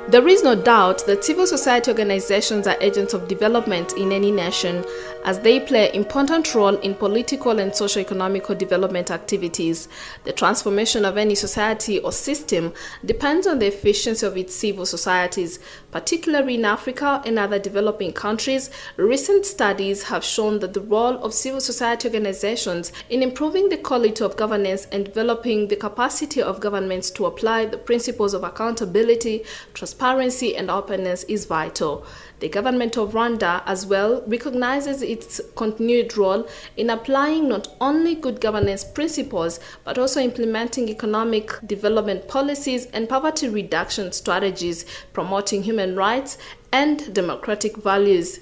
There is no doubt that civil society organizations are agents of development in any nation, as they play an important role in political and socio-economic development activities. The transformation of any society or system depends on the efficiency of its civil societies. Particularly in Africa and other developing countries, recent studies have shown that the role of civil society organizations in improving the quality of governance and developing the capacity of governments to apply the principles of accountability, transparency and openness is vital. The government of Rwanda as well recognizes its continued role in applying not only good governance principles but also implementing economic development policies and poverty reduction strategies, promoting human rights and democratic values.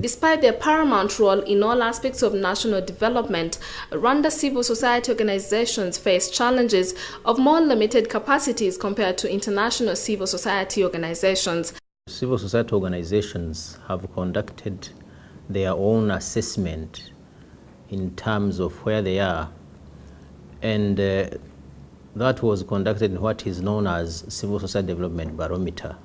Despite their paramount role in all aspects of national development, Rwanda civil society organizations face challenges of more limited capacities compared to international civil society organizations. Civil society organizations have conducted their own assessment in terms of where they are, and that was conducted in what is known as Civil Society Development Barometer.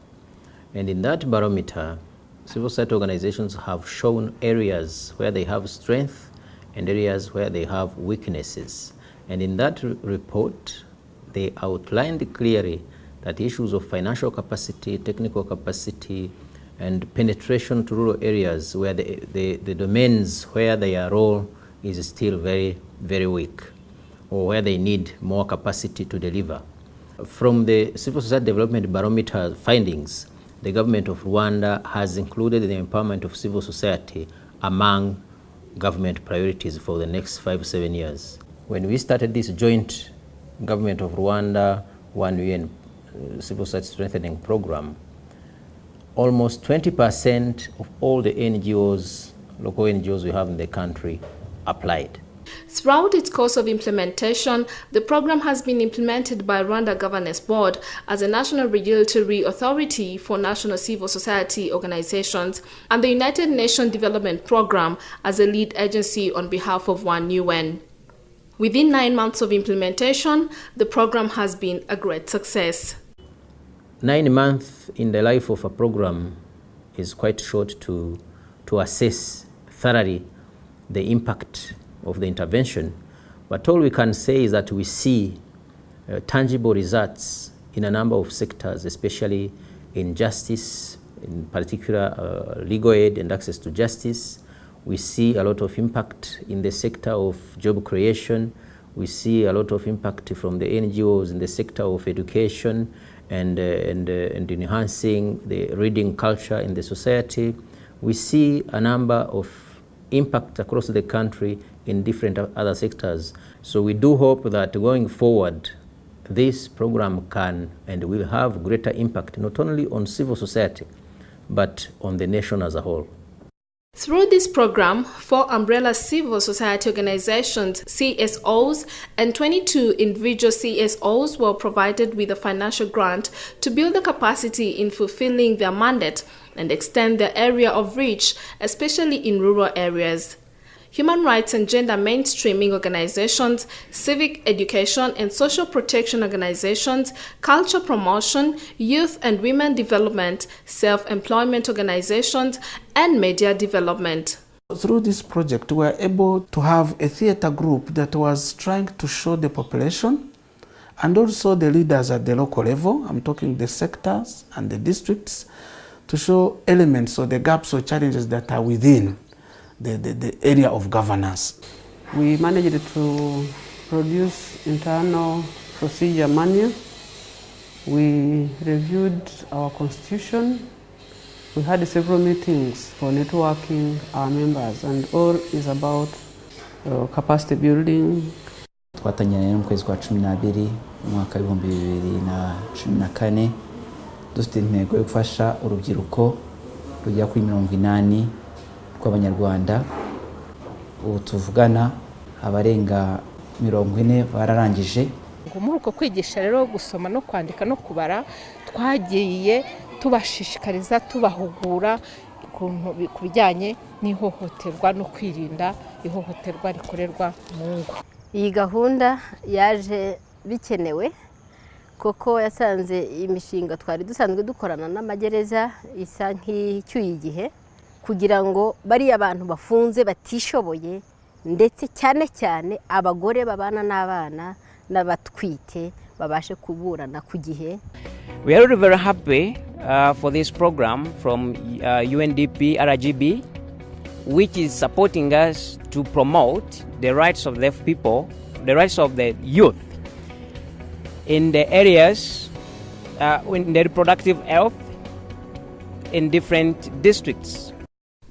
And in that barometer, civil society organizations have shown areas where they have strength and areas where they have weaknesses. And in that report, they outlined clearly that issues of financial capacity, technical capacity, and penetration to rural areas where the domains where their role is still very, very weak, or where they need more capacity to deliver. From the Civil Society Development Barometer findings, the government of Rwanda has included the empowerment of civil society among government priorities for the next 5-7 years. When we started this joint government of Rwanda, 1 UN civil society strengthening program, almost 20% of all the NGOs, local NGOs we have in the country, applied. Throughout its course of implementation, the program has been implemented by Rwanda Governance Board as a national regulatory authority for national civil society organizations and the United Nations Development Program as a lead agency on behalf of 1 UN. Within 9 months of implementation, the program has been a great success. 9 months in the life of a program is quite short to assess thoroughly the impact of the intervention, but all we can say is that we see tangible results in a number of sectors, especially in justice, in particular legal aid and access to justice. We see a lot of impact in the sector of job creation. We see a lot of impact from the NGOs in the sector of education and enhancing the reading culture in the society. We see a number of impact across the country in different other sectors. So we do hope that going forward, this program can and will have greater impact, not only on civil society, but on the nation as a whole. Through this program, 4 umbrella civil society organizations, CSOs, and 22 individual CSOs were provided with a financial grant to build the capacity in fulfilling their mandate and extend their area of reach, especially in rural areas. Human rights and gender mainstreaming organizations, civic education and social protection organizations, culture promotion, youth and women development, self-employment organizations, and media development. Through this project, we were able to have a theater group that was trying to show the population and also the leaders at the local level, I'm talking the sectors and the districts, to show elements or the gaps or challenges that are within the area of governance. We managed to produce internal procedure manual. We reviewed our constitution. We had several meetings for networking our members, and all is about capacity building. Twatangiranye mu kwezi kwa 12 mwaka 2014 dufite intego yo gufasha urubyiruko rujya kuri 80 rw'Abanyarwanda. Ubu tuvugana abarenga 40 bararangije. Muri uko kwigisha rero gusoma no kwandika no kubara, twagiye tubashishikariza tubahugura ku bijyanye n'ihohoterwa no kwirinda ihohoterwa rikorerwa mu ngo. Iyi gahunda yaje bikenewe koko yasanze imishinga twari dusanzwe dukorana n'amagereza isa nk'icyuye igihe kugira ngo bari abantu bafunze batishoboye ndetse cyane cyane abagore babana n'abana n'abatwite babashe kuburana ku gihe. We are very happy for this program from UNDP RGB, which is supporting us to promote the rights of the people, the rights of the youth in the areas, in the reproductive health in different districts.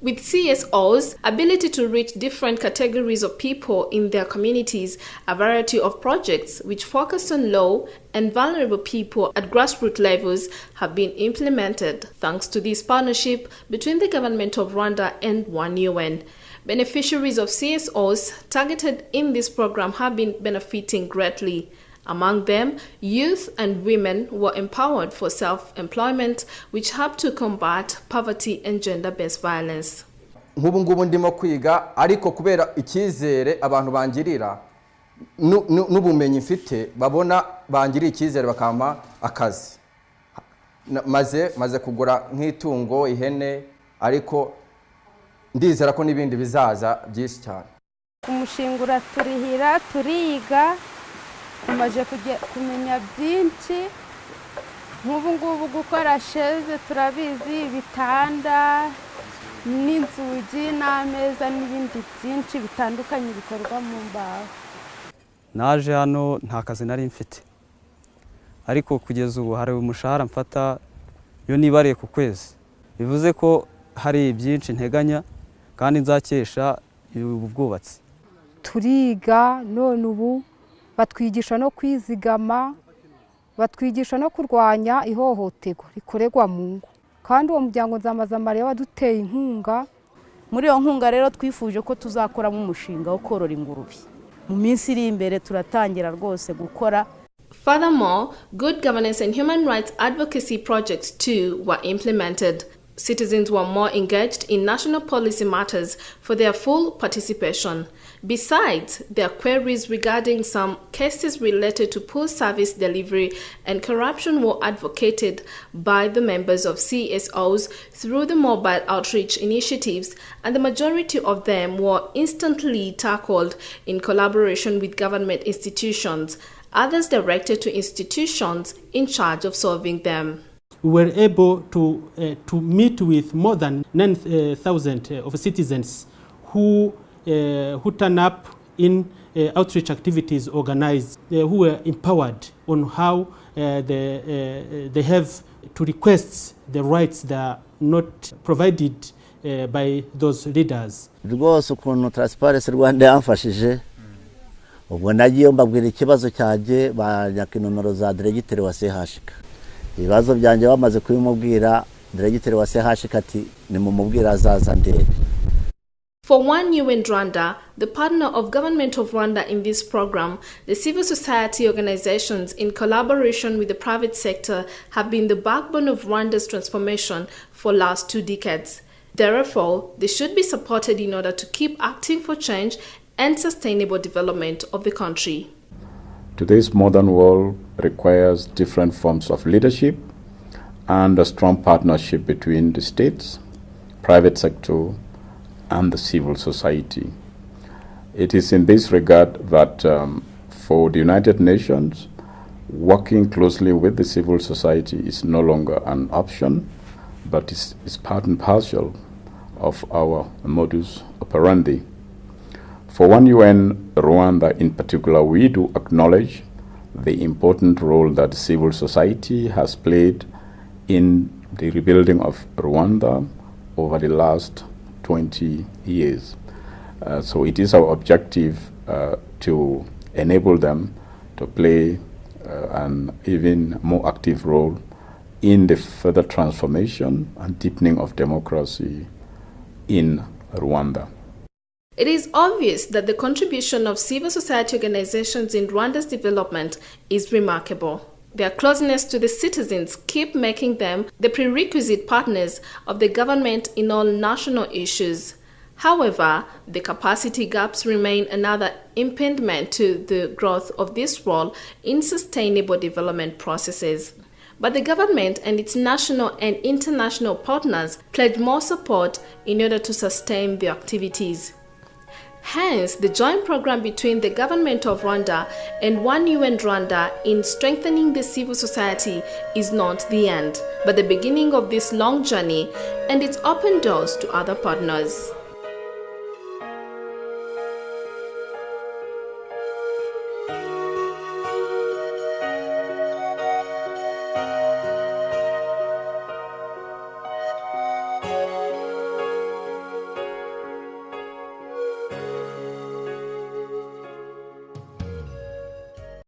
With CSOs' ability to reach different categories of people in their communities, a variety of projects which focus on low and vulnerable people at grassroots levels have been implemented thanks to this partnership between the government of Rwanda and One UN. Beneficiaries of CSOs targeted in this program have been benefiting greatly. Among them, youth and women were empowered for self-employment, which helped to combat poverty and gender-based violence. Nk'ubu ngubu ndimo kwiga ariko kubera icyizere abantu bangirira n'ubumenyi mfite babona bangirira icyizere bakama akazi. Maze kugura nk'itungo ihene ariko ndizera ko n'ibindi bizaza byinshi cyane. Kumushingura turihira turiga tumaze kumenya byinshi nk'ubu ngubu gukora sheze turabizi ibitanda n'inzugi n'ameza n'ibindi byinshi bitandukanye bikorwa mu mbaho. Naje hano nta kazi nari mfite ariko kugeza ubu hari umushahara mfata yo nibariye ku kwezi, bivuze ko hari byinshi nteganya kandi nzakesha ubu bwubatsi. Turiga none ubu batwigisha no kwizigama, batwigisha no kurwanya ihohoterwa rikorerwa mu ngo, kandi uwo muryango Nzamazamariya waduteye inkunga. Muri iyo nkunga rero twifuje ko tuzakoramo umushinga wo korora ingurube. Mu minsi iri imbere turatangira rwose gukora. Furthermore, good governance and human rights advocacy projects too were implemented. Citizens were more engaged in national policy matters for their full participation. Besides, their queries regarding some cases related to poor service delivery and corruption were advocated by the members of CSOs through the mobile outreach initiatives, and the majority of them were instantly tackled in collaboration with government institutions, others directed to institutions in charge of solving them. We were able to meet with more than 9,000 of citizens who turn up in outreach activities organized, who were empowered on how they have to request the rights that are not provided by those leaders. Rwose ukuntu Transparency Rwanda yamfashije ubwo nagiye mbabwira ikibazo cyanjye banyaka nomero za diregiteri wa CHK. Ibibazo byanje bamaze kubimubwira diregiteri wa CHK ati nimumubwira azaza ndebe. For One UN Rwanda, the partner of Government of Rwanda in this program, the civil society organizations in collaboration with the private sector have been the backbone of Rwanda's transformation for the last 2 decades. Therefore, they should be supported in order to keep acting for change and sustainable development of the country. Today's modern world requires different forms of leadership and a strong partnership between the states, private sector, and the civil society. It is in this regard that for the United Nations, working closely with the civil society is no longer an option, but is part and parcel of our modus operandi. For One UN Rwanda in particular, we do acknowledge the important role that civil society has played in the rebuilding of Rwanda over the last 20 years. So it is our objective to enable them to play an even more active role in the further transformation and deepening of democracy in Rwanda. It is obvious that the contribution of civil society organizations in Rwanda's development is remarkable. Their closeness to the citizens keep making them the prerequisite partners of the government in all national issues. However, the capacity gaps remain another impediment to the growth of this role in sustainable development processes. But the government and its national and international partners pledge more support in order to sustain the activities. Hence, the joint program between the government of Rwanda and One UN Rwanda in strengthening the civil society is not the end, but the beginning of this long journey, and it's opened doors to other partners.